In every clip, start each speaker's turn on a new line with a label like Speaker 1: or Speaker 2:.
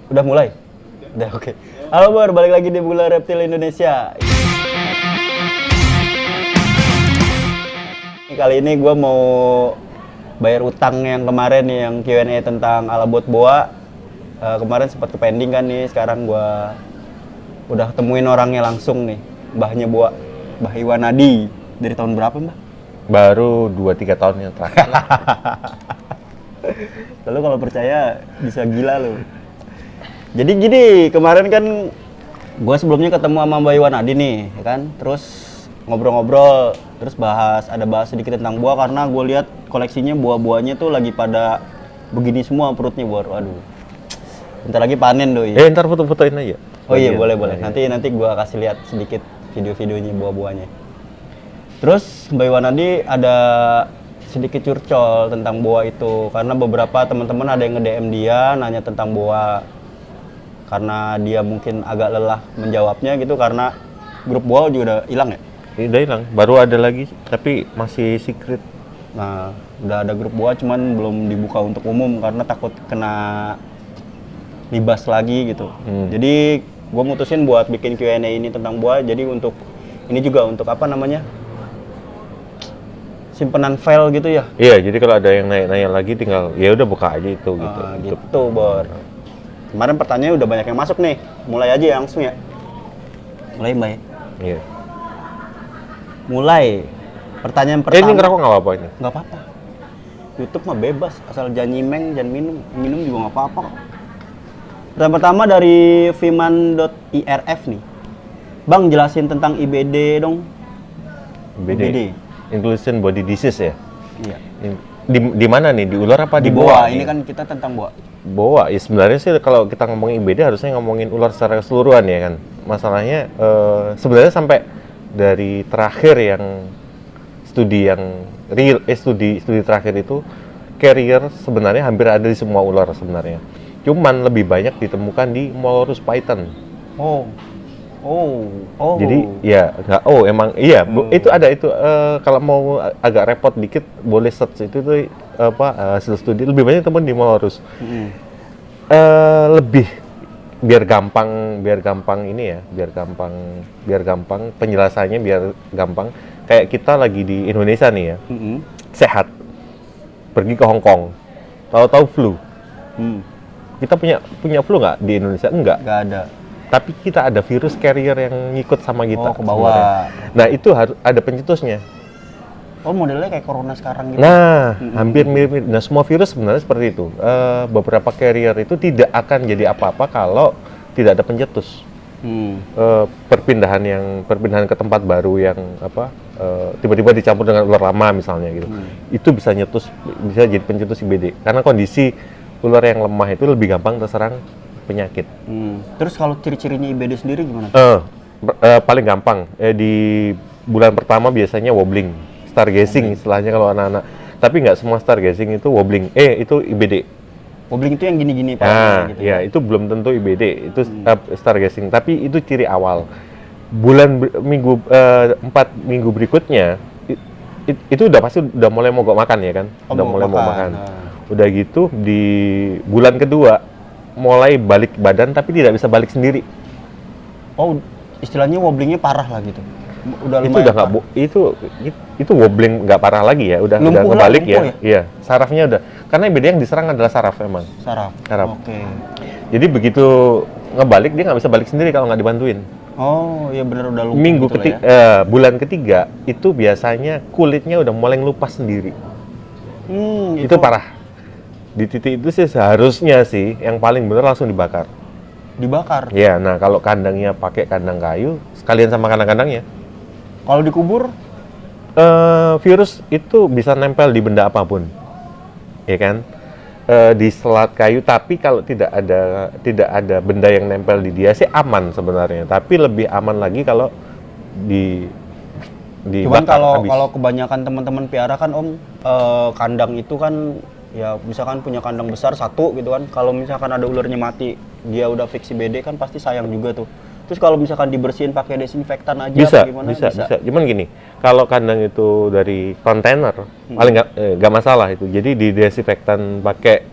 Speaker 1: Udah mulai? Udah, oke. Halo Bor, balik lagi di Bula Reptil Indonesia. Kali ini gue mau bayar utang yang kemarin nih, yang Q&A tentang alabot boa. Kemarin sempat ke pending kan nih, sekarang gue udah temuin orangnya langsung nih. Mbahnya boa, Mbah Iwanadi. Dari tahun berapa Mbah?
Speaker 2: Baru 2-3 tahun yang terakhir.
Speaker 1: Lalu kalau percaya bisa gila loh. Jadi gini, kemarin kan gue sebelumnya ketemu sama Mbak Iwanadi nih, ya kan? Terus ngobrol-ngobrol, terus bahas sedikit tentang buah karena gue lihat koleksinya buah-buahnya tuh lagi pada begini semua perutnya, Bor. Waduh. Bentar lagi panen doi.
Speaker 2: Ntar foto-fotoin aja.
Speaker 1: Oh iya, boleh. Nanti gue kasih lihat sedikit video-videonya buah-buahnya. Terus Mbak Iwanadi ada sedikit curcol tentang boa itu karena beberapa teman-teman ada yang nge-DM dia nanya tentang boa karena dia mungkin agak lelah menjawabnya gitu karena grup boa juga udah hilang ya?
Speaker 2: Udah hilang, baru ada lagi tapi masih secret.
Speaker 1: Nah, udah ada grup boa cuman belum dibuka untuk umum karena takut kena libas lagi gitu. Jadi gue mutusin buat bikin Q&A ini tentang boa, jadi untuk ini juga untuk apa namanya? Simpenan file gitu ya?
Speaker 2: Iya, jadi kalau ada yang nanya lagi tinggal ya udah buka aja itu gitu.
Speaker 1: Gitu, Bor. Kemarin pertanyaannya udah banyak yang masuk nih. Mulai aja ya langsung ya. Mulai, Mbak.
Speaker 2: Iya.
Speaker 1: Mulai. Pertanyaan pertama.
Speaker 2: Ini ngerokok nggak apa-apa ini?
Speaker 1: Nggak apa-apa. YouTube mah bebas, asal jangan nyimeng, jangan minum. Minum juga nggak apa-apa kok. Pertanyaan pertama dari Viman.irf nih. Bang, jelasin tentang IBD dong.
Speaker 2: IBD. Inclusion Body Disease ya?
Speaker 1: Iya.
Speaker 2: Di mana nih? Di ular apa di
Speaker 1: boa?
Speaker 2: boa?
Speaker 1: Ini kan kita tentang boa.
Speaker 2: Boa, ya sebenarnya sih kalau kita ngomongin IBD harusnya ngomongin ular secara keseluruhan ya kan. Masalahnya sebenarnya sampai dari terakhir yang studi yang real, studi terakhir itu carrier sebenarnya hampir ada di semua ular sebenarnya. Cuman lebih banyak ditemukan di Molorus python. Jadi ya nggak emang iya itu ada itu kalau mau agak repot dikit boleh search itu tuh hasil studi lebih banyak teman di Molorus. Lebih biar gampang ini ya biar gampang penjelasannya biar gampang kayak kita lagi di Indonesia nih ya sehat pergi ke Hong Kong tahu-tahu flu. Kita punya flu nggak di Indonesia? Nggak
Speaker 1: ada.
Speaker 2: Tapi kita ada virus carrier yang ngikut sama kita
Speaker 1: ke bawah.
Speaker 2: Sebenarnya. Nah itu harus ada pencetusnya.
Speaker 1: Modelnya kayak corona sekarang gitu.
Speaker 2: Nah hampir mirip. Nah semua virus sebenarnya seperti itu. Beberapa carrier itu tidak akan jadi apa-apa kalau tidak ada pencetus. Perpindahan ke tempat baru yang tiba-tiba dicampur dengan ular lama misalnya gitu. Itu bisa jadi pencetus IBD. Karena kondisi ular yang lemah itu lebih gampang terserang penyakit.
Speaker 1: Terus kalau ciri-cirinya IBD sendiri gimana?
Speaker 2: Paling gampang di bulan pertama biasanya wobbling, stargazing istilahnya kalau anak-anak. Tapi nggak semua stargazing itu wobbling. Itu IBD.
Speaker 1: Wobbling itu yang gini-gini Pak.
Speaker 2: Gitu ya, itu belum tentu IBD, itu stargazing. Tapi itu ciri awal. 4 minggu berikutnya itu udah pasti udah mulai mogok makan ya kan? Udah mulai mogok makan. Udah gitu di bulan kedua mulai balik badan tapi tidak bisa balik sendiri.
Speaker 1: Istilahnya wobblingnya parah lah gitu. Udah
Speaker 2: itu udah nggak itu wobbling nggak parah lagi ya, udah ngebalik ya. Iya, sarafnya udah. Karena IBD yang diserang adalah saraf memang. Saraf. Oke. Jadi begitu ngebalik dia nggak bisa balik sendiri kalau nggak dibantuin.
Speaker 1: Iya benar udah lumpuh.
Speaker 2: Bulan ketiga itu biasanya kulitnya udah mulai ngelupas sendiri. Itu parah. Di titik itu sih seharusnya sih yang paling benar langsung dibakar. Iya, nah kalau kandangnya pakai kandang kayu sekalian sama kandang-kandangnya.
Speaker 1: Kalau dikubur
Speaker 2: virus itu bisa nempel di benda apapun. Ya kan? Di selat kayu, tapi kalau tidak ada benda yang nempel di dia sih aman sebenarnya, tapi lebih aman lagi kalau
Speaker 1: cuman kalau kebanyakan teman-teman piara kan kandang itu kan ya misalkan punya kandang besar satu gitu kan, kalau misalkan ada ularnya mati dia udah fix IBD kan pasti sayang juga tuh. Terus kalau misalkan dibersihin pakai desinfektan aja
Speaker 2: bisa,
Speaker 1: gimana?
Speaker 2: Bisa. Cuman gini, kalau kandang itu dari kontainer paling nggak masalah itu. Jadi di desinfektan pakai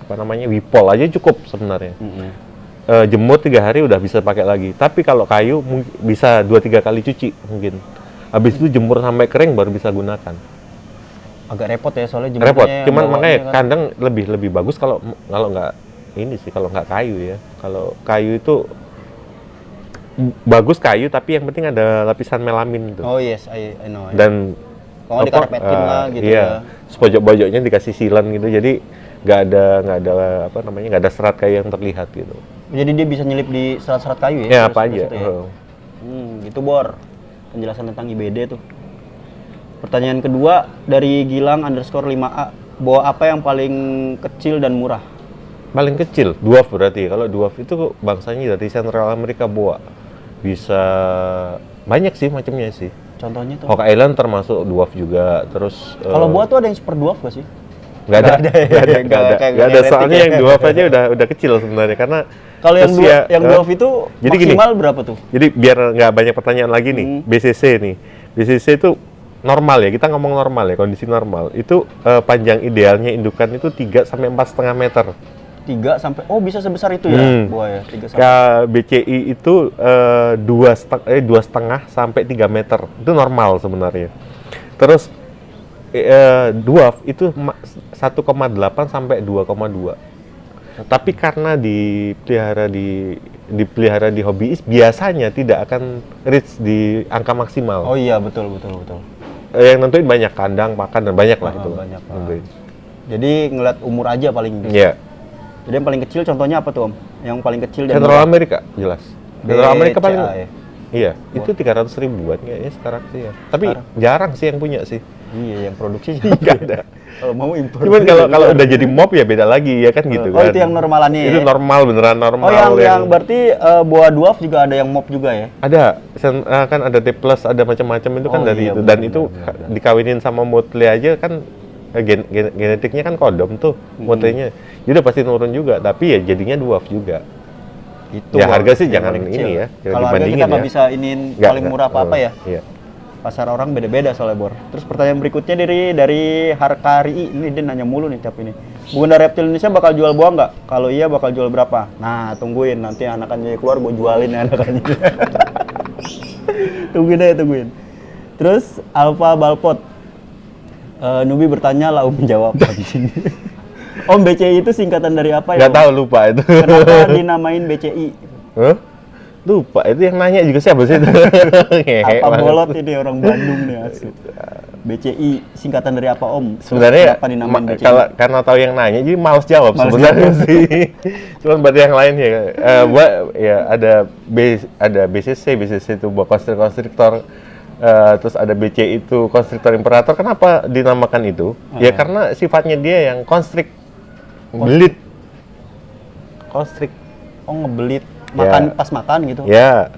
Speaker 2: apa namanya, wipol aja cukup sebenarnya.
Speaker 1: Mm-mm.
Speaker 2: Jemur 3 hari udah bisa pakai lagi. Tapi kalau kayu bisa 2-3 kali cuci mungkin. Habis itu jemur sampai kering baru bisa gunakan.
Speaker 1: Agak repot ya soalnya
Speaker 2: Repot.
Speaker 1: jemurnya
Speaker 2: Cuman
Speaker 1: bawahnya
Speaker 2: makanya
Speaker 1: kan.
Speaker 2: kandang lebih bagus kalau nggak ini sih, kalau nggak kayu ya. Kalau kayu itu bagus kayu, tapi yang penting ada lapisan melamin tuh.
Speaker 1: Oh yes, I know.
Speaker 2: Dan
Speaker 1: kalau dikarepetin lah gitu
Speaker 2: iya,
Speaker 1: ya.
Speaker 2: sepojok-pojoknya dikasih silan gitu, jadi nggak ada apa namanya, nggak ada serat kayu yang terlihat gitu.
Speaker 1: Jadi dia bisa nyelip di serat-serat kayu ya?
Speaker 2: Ya apa aja.
Speaker 1: Situ ya? Gitu Bor. Penjelasan tentang IBD tuh. Pertanyaan kedua dari Gilang _5A. Boa apa yang paling kecil dan murah?
Speaker 2: Paling kecil, dwarf berarti. Kalau dwarf itu bangsanya dari Central Amerika boa. Bisa banyak sih macamnya sih.
Speaker 1: Contohnya tuh.
Speaker 2: Hawk Island termasuk dwarf juga. Terus
Speaker 1: Kalau boa tuh ada yang super dwarf gak sih?
Speaker 2: nggak ada,
Speaker 1: Nggak ada ya,
Speaker 2: nggak ada,
Speaker 1: nggak
Speaker 2: nggak ada.
Speaker 1: kayak
Speaker 2: Nggak ada.
Speaker 1: genetik
Speaker 2: Soalnya
Speaker 1: ya.
Speaker 2: yang dwarf aja udah kecil sebenarnya, karena
Speaker 1: Kalau yang
Speaker 2: usia-
Speaker 1: dwarf itu
Speaker 2: Jadi gini.
Speaker 1: maksimal berapa tuh?
Speaker 2: Jadi biar nggak banyak pertanyaan lagi nih, BCC nih. BCC itu normal ya, kita ngomong normal ya, kondisi normal. Itu panjang idealnya indukan itu 3 sampai 4,5 meter.
Speaker 1: 3 sampai bisa sebesar itu ya boa ya. 3 sampai.
Speaker 2: BCI itu 2,5 sampai 3 meter. Itu normal sebenarnya. Terus dwarf itu 1,8 sampai 2,2. Tapi karena dipelihara di hobbyis, biasanya tidak akan reach di angka maksimal.
Speaker 1: Oh iya, betul.
Speaker 2: Yang nentuin banyak kandang, makan, dan banyak lah itu.
Speaker 1: Banyak.
Speaker 2: Nentuin.
Speaker 1: Jadi ngeliat umur aja paling.
Speaker 2: Iya.
Speaker 1: Jadi yang paling kecil contohnya apa tuh Om? Yang paling kecil dan
Speaker 2: Central
Speaker 1: murah?
Speaker 2: Amerika, jelas. Central Amerika paling.
Speaker 1: BCA ya?
Speaker 2: Iya, itu 300 ribuan kayaknya sekarang sih ya. Tapi jarang sih yang punya sih.
Speaker 1: Iya, yang produksi
Speaker 2: Nggak ada.
Speaker 1: Kalau mau impor.
Speaker 2: Cuman kalau udah jadi mob ya beda lagi ya kan gitu
Speaker 1: Oh,
Speaker 2: kan.
Speaker 1: itu yang normalannya
Speaker 2: Itu
Speaker 1: ya?
Speaker 2: normal, beneran normal.
Speaker 1: Oh, yang berarti boa dwarf juga ada yang mop juga ya?
Speaker 2: Ada, kan ada T+, ada macam-macam itu kan
Speaker 1: Oh,
Speaker 2: dari
Speaker 1: iya,
Speaker 2: itu. Dan
Speaker 1: benar,
Speaker 2: itu
Speaker 1: benar.
Speaker 2: dikawinin sama motle aja kan, genetiknya kan kodom tuh, motlenya. Jadi udah pasti nurun juga, tapi ya jadinya dwarf juga.
Speaker 1: Itu
Speaker 2: Ya
Speaker 1: Bor,
Speaker 2: harga sih
Speaker 1: yang
Speaker 2: jangan
Speaker 1: paling
Speaker 2: ini
Speaker 1: kecil.
Speaker 2: ya, jangan
Speaker 1: Kalau harga
Speaker 2: dibandingin
Speaker 1: kita nggak
Speaker 2: ya.
Speaker 1: bisa iniin
Speaker 2: Nggak,
Speaker 1: paling murah apa-apa ya?
Speaker 2: Iya.
Speaker 1: Pasar orang beda-beda soalnya Bor. Terus pertanyaan berikutnya dari Harkari. Ini dia nanya mulu nih cap ini. Bunda Reptil Indonesia bakal jual boa nggak? Kalau iya bakal jual berapa? Nah, tungguin nanti anakannya keluar gue jualin ya anakannya. Tungguin. Terus Alpha Balpot. Nubi bertanya, lah menjawab. Om, BCI itu singkatan dari apa ya?
Speaker 2: Nggak
Speaker 1: Om?
Speaker 2: tahu, lupa itu.
Speaker 1: Kenapa dinamain BCI?
Speaker 2: Hah? Lupa, itu yang nanya juga siapa sih itu? Ngehe
Speaker 1: Apa
Speaker 2: banget.
Speaker 1: bolot ini orang Bandung nih asli. BCI singkatan dari apa Om?
Speaker 2: Sebenarnya
Speaker 1: Kenapa dinamain BCI?
Speaker 2: karena tahu yang nanya jadi males jawab
Speaker 1: Males
Speaker 2: sebenarnya
Speaker 1: jawab.
Speaker 2: sih. Cuman buat yang lain ya, ya ada BCC itu buat konstriktor, terus ada BC itu konstriktor imperator. Kenapa dinamakan itu? Ya karena sifatnya dia yang belit. Konstrik.
Speaker 1: Oh, ngebelit. Makan pas makan gitu.
Speaker 2: Ya,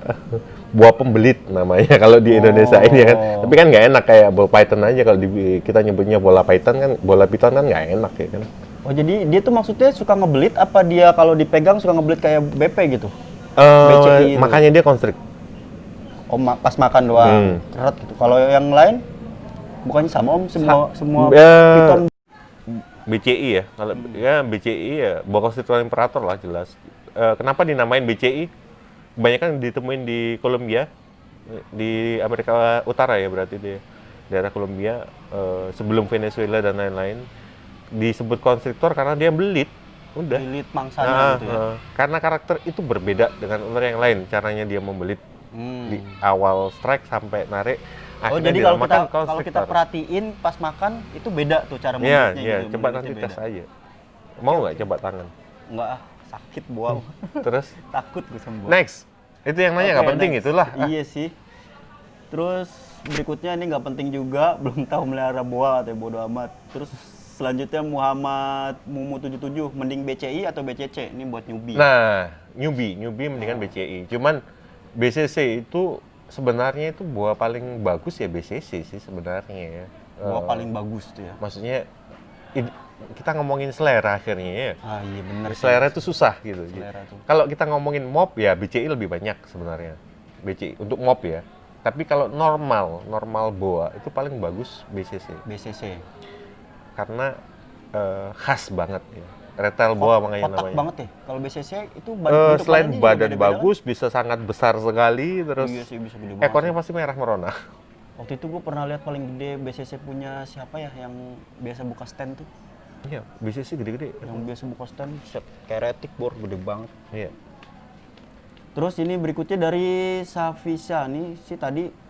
Speaker 2: buah pembelit namanya kalau di Indonesia ini ya kan. Tapi kan nggak enak kayak bola python aja, kalau kita nyebutnya bola python kan nggak enak ya kan.
Speaker 1: Oh, jadi dia tuh maksudnya suka ngebelit apa dia kalau dipegang suka ngebelit kayak BP gitu? BCI itu.
Speaker 2: Makanya dia konstrik.
Speaker 1: Oh, pas makan doang. Ceret gitu. Kalau yang lain bukannya sama Om semua piton.
Speaker 2: BCI ya, kalau ya BCI ya boa konstriktor imperator lah jelas. Kenapa dinamain BCI? Kebanyakan ditemuin di Kolombia, di Amerika Utara ya berarti dia. Daerah Kolombia, sebelum Venezuela dan lain-lain. Disebut konstriktor karena dia belit. Udah.
Speaker 1: Belit mangsanya gitu ya.
Speaker 2: Karena karakter itu berbeda dengan ular yang lain. Caranya dia membelit di awal strike sampai narik.
Speaker 1: Oh,
Speaker 2: Akhirnya
Speaker 1: jadi
Speaker 2: dinamakan
Speaker 1: kalau kita
Speaker 2: konstriktor.
Speaker 1: perhatiin pas makan itu beda tuh cara
Speaker 2: Iya,
Speaker 1: membelitnya gitu.
Speaker 2: coba
Speaker 1: membelitnya
Speaker 2: nanti tes
Speaker 1: beda.
Speaker 2: aja. Mau nggak coba tangan?
Speaker 1: Enggak ah, sakit boa.
Speaker 2: Terus
Speaker 1: Takut gue sama boa.
Speaker 2: next. Itu yang nanya nggak
Speaker 1: Oke,
Speaker 2: penting
Speaker 1: next.
Speaker 2: itulah.
Speaker 1: Iya sih. Terus berikutnya ini nggak penting juga, belum tahu melihara boa atau bodo amat. Terus selanjutnya Muhammad Mumu 77, mending BCI atau BCC? Ini buat newbie.
Speaker 2: Nah, newbie mendingan BCI. Cuman BCC itu sebenarnya itu buah paling bagus ya BCC sih sebenarnya ya.
Speaker 1: Boa paling bagus tuh ya.
Speaker 2: Maksudnya kita ngomongin selera akhirnya ya.
Speaker 1: Ah iya benar.
Speaker 2: Selera itu susah gitu.
Speaker 1: Selera tuh.
Speaker 2: Kalau kita ngomongin mob ya BCI lebih banyak sebenarnya. BCI untuk mob ya. Tapi kalau normal boa itu paling bagus BCC.
Speaker 1: BCC.
Speaker 2: Karena khas banget ya. retail boa makanya
Speaker 1: Kotak
Speaker 2: namanya.
Speaker 1: banget ya. Kalau BCC itu
Speaker 2: Selain
Speaker 1: juga
Speaker 2: badan
Speaker 1: beda-beda kan?
Speaker 2: bagus, bisa sangat besar sekali, terus
Speaker 1: Iya sih, bisa gede banget
Speaker 2: ekornya
Speaker 1: sih.
Speaker 2: pasti merah merona.
Speaker 1: Waktu itu gue pernah lihat paling gede BCC punya siapa ya yang biasa buka stand tuh.
Speaker 2: Iya, bisa sih gede-gede.
Speaker 1: Yang biasa buka stand set kayak retik bor gede banget.
Speaker 2: Iya.
Speaker 1: Terus ini berikutnya dari Safisa nih sih tadi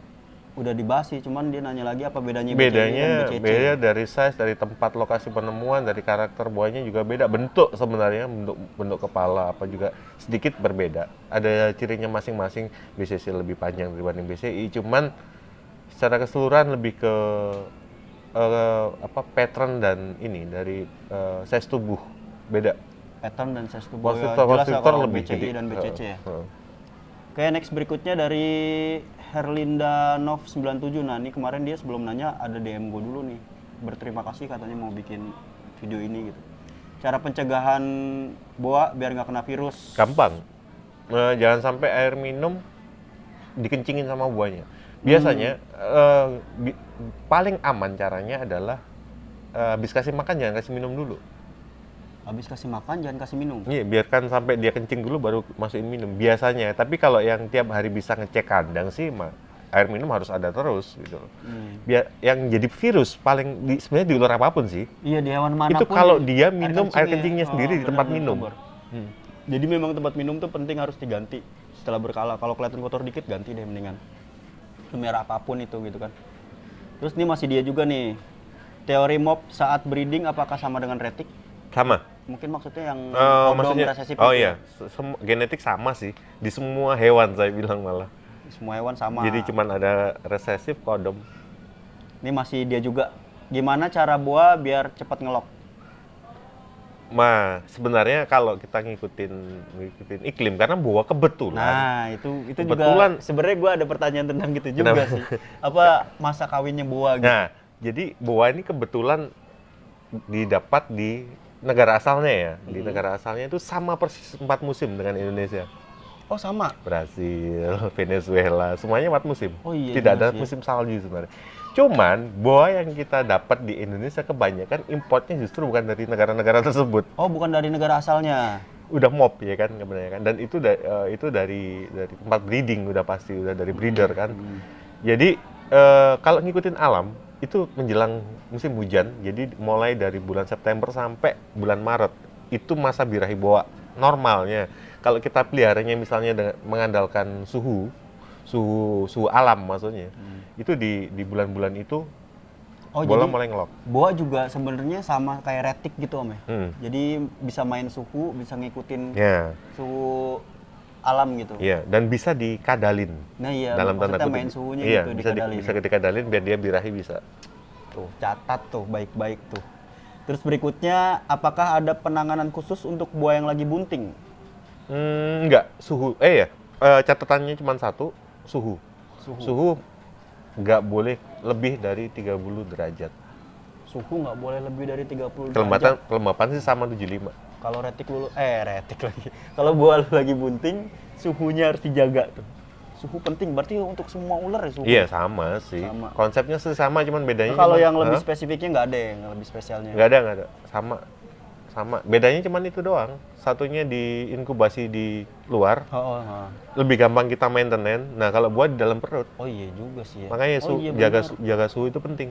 Speaker 1: udah dibahas sih, cuman dia nanya lagi apa bedanya BCI dan
Speaker 2: Bedanya
Speaker 1: BCC.
Speaker 2: beda dari size, dari tempat lokasi penemuan, dari karakter buahnya juga beda. Bentuk sebenarnya, bentuk kepala apa juga sedikit berbeda. Ada cirinya masing-masing. BCC lebih panjang dibanding BCI, cuman secara keseluruhan lebih ke pattern dan ini dari size tubuh beda.
Speaker 1: Pattern dan size tubuh ya,
Speaker 2: Konstruktor
Speaker 1: jelas ya kalau
Speaker 2: lebih
Speaker 1: BCI
Speaker 2: gede.
Speaker 1: dan BCC ya.
Speaker 2: Heeh.
Speaker 1: Oke, next berikutnya dari Herlinda Nov 97. Nah, ini kemarin dia sebelum nanya ada DM gue dulu nih. Berterima kasih katanya mau bikin video ini gitu. Cara pencegahan boa biar nggak kena virus.
Speaker 2: Gampang. Jangan sampai air minum dikencingin sama buahnya. Biasanya paling aman caranya adalah habis kasih makan jangan kasih minum dulu.
Speaker 1: Habis kasih makan jangan kasih minum.
Speaker 2: Iya, biarkan sampai dia kencing dulu baru masukin minum biasanya. Tapi kalau yang tiap hari bisa ngecek kandang sih air minum harus ada terus gitu loh. Biar yang jadi virus paling sebenarnya di ular apapun sih.
Speaker 1: Iya, di hewan manapun.
Speaker 2: Itu kalau dia minum air kencingnya
Speaker 1: ya.
Speaker 2: sendiri di tempat
Speaker 1: benar-benar
Speaker 2: minum.
Speaker 1: Bor. Jadi memang tempat minum tuh penting harus diganti setelah berkala. Kalau kelihatan kotor dikit ganti deh mendingan. Merah apapun itu gitu kan. Terus ini masih dia juga nih. Teori mob saat breeding apakah sama dengan retik?
Speaker 2: Sama.
Speaker 1: Mungkin maksudnya yang
Speaker 2: Maksudnya,
Speaker 1: resesif
Speaker 2: oh
Speaker 1: itu
Speaker 2: iya, genetik sama sih di semua hewan saya bilang malah.
Speaker 1: ya? Semua hewan sama.
Speaker 2: Jadi cuman ada resesif kodom.
Speaker 1: Ini masih dia juga. Gimana cara boa biar cepat ngelok?
Speaker 2: Sebenarnya kalau kita ngikutin iklim karena boa kebetulan.
Speaker 1: Nah, itu
Speaker 2: Kebetulan.
Speaker 1: juga sebenarnya gue ada pertanyaan tentang gitu juga
Speaker 2: Kenapa?
Speaker 1: sih. Apa masa kawinnya boa gitu?
Speaker 2: Nah, jadi boa ini kebetulan didapat di negara asalnya ya. Di negara asalnya itu sama persis 4 musim dengan Indonesia.
Speaker 1: Oh, sama.
Speaker 2: Brasil, Venezuela, semuanya 4 musim.
Speaker 1: Oh iya,
Speaker 2: Tidak ada
Speaker 1: jelas ya.
Speaker 2: musim salju sebenarnya. Cuman boa yang kita dapat di Indonesia kebanyakan importnya justru bukan dari negara-negara tersebut.
Speaker 1: Oh, bukan dari negara asalnya.
Speaker 2: Udah mob ya kan kebanyakan, dan itu dari tempat breeding udah pasti, udah dari breeder kan. Jadi kalau ngikutin alam itu menjelang musim hujan, jadi mulai dari bulan September sampai bulan Maret itu masa birahi boa normalnya. Kalau kita peliharanya misalnya mengandalkan suhu alam maksudnya, itu di bulan-bulan itu
Speaker 1: Oh,
Speaker 2: bola
Speaker 1: jadi
Speaker 2: mulai ngelok.
Speaker 1: boa juga sebenarnya sama kayak retik gitu Om ya.
Speaker 2: Hmm.
Speaker 1: Jadi bisa main suhu, bisa ngikutin
Speaker 2: Ya,
Speaker 1: suhu alam gitu.
Speaker 2: iya, dan bisa dikadalin.
Speaker 1: Nah iya,
Speaker 2: Dalam tanda
Speaker 1: maksudnya
Speaker 2: kutip.
Speaker 1: main suhunya
Speaker 2: Iya,
Speaker 1: gitu
Speaker 2: bisa
Speaker 1: dikadalin.
Speaker 2: bisa dikadalin biar dia birahi bisa.
Speaker 1: Tuh, catat tuh baik-baik tuh. Terus berikutnya, apakah ada penanganan khusus untuk buah yang lagi bunting?
Speaker 2: Enggak, suhu. Catatannya cuma satu, suhu. Suhu nggak boleh lebih dari 30 derajat.
Speaker 1: Suhu nggak boleh lebih dari 30 derajat.
Speaker 2: Kelembapan sih sama 75.
Speaker 1: Kalau retik lagi. Kalau buah lu lagi bunting, suhunya harus dijaga tuh. Suhu penting, berarti untuk semua ular ya suhu?
Speaker 2: Iya, sama sih.
Speaker 1: Sama.
Speaker 2: Konsepnya sih sama, cuman bedanya
Speaker 1: Nah, kalau
Speaker 2: cuman-
Speaker 1: yang lebih
Speaker 2: Hah?
Speaker 1: spesifiknya nggak ada yang lebih spesialnya?
Speaker 2: Nggak ada. Sama. Bedanya cuman itu doang. Satunya di inkubasi di luar,
Speaker 1: Oh.
Speaker 2: lebih gampang kita maintenance. Nah, kalau buah di dalam perut.
Speaker 1: Oh iya juga sih ya.
Speaker 2: Makanya
Speaker 1: Oh iya, benar.
Speaker 2: jaga suhu itu penting.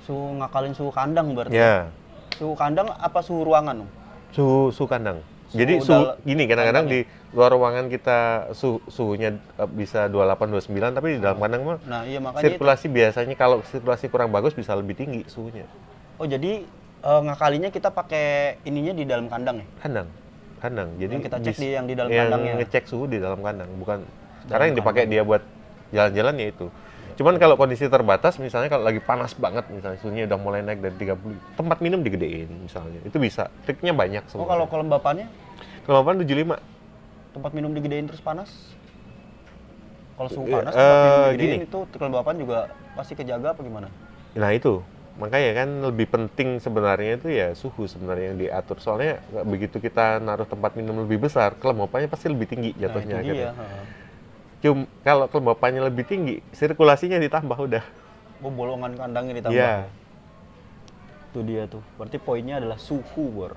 Speaker 1: Suhu ngakalin suhu kandang berarti.
Speaker 2: Ya,
Speaker 1: Suhu kandang apa suhu ruangan? Om?
Speaker 2: suhu kandang. Jadi gini, kadang-kadang di luar ruangan kita suhunya bisa 28 29, tapi di dalam kandang mah
Speaker 1: Nah iya makanya
Speaker 2: sirkulasi biasanya kalau sirkulasi kurang bagus bisa lebih tinggi suhunya.
Speaker 1: Oh jadi ngakalinya kita pakai ininya di dalam kandang ya?
Speaker 2: Kandang. Jadi
Speaker 1: Yang kita cek yang di dalam
Speaker 2: yang
Speaker 1: kandangnya.
Speaker 2: ngecek suhu di dalam kandang, bukan
Speaker 1: Dalam
Speaker 2: karena yang dipakai dia buat jalan-jalan ya itu. Cuman kalau kondisi terbatas, misalnya kalau lagi panas banget, misalnya suhunya udah mulai naik dari 30, tempat minum digedein misalnya, itu bisa. Triknya banyak
Speaker 1: Oh
Speaker 2: semua.
Speaker 1: kalau kelembapannya
Speaker 2: kelembapan 75.
Speaker 1: tempat minum digedein terus panas? Kalau suhu panas
Speaker 2: Eh,
Speaker 1: tempat minum digedein
Speaker 2: gini.
Speaker 1: itu kelembapan juga pasti kejaga apa gimana?
Speaker 2: Nah itu, makanya kan lebih penting sebenarnya itu ya suhu sebenarnya yang diatur. Soalnya begitu kita naruh tempat minum lebih besar, kelembapannya pasti lebih tinggi jatuhnya.
Speaker 1: Nah itu dia.
Speaker 2: akhirnya. Kalau kelembapannya lebih tinggi, sirkulasinya ditambah udah.
Speaker 1: Oh bolongan kandangnya ditambah.
Speaker 2: Iya.
Speaker 1: Itu dia tuh. Berarti poinnya adalah suhu, Bor.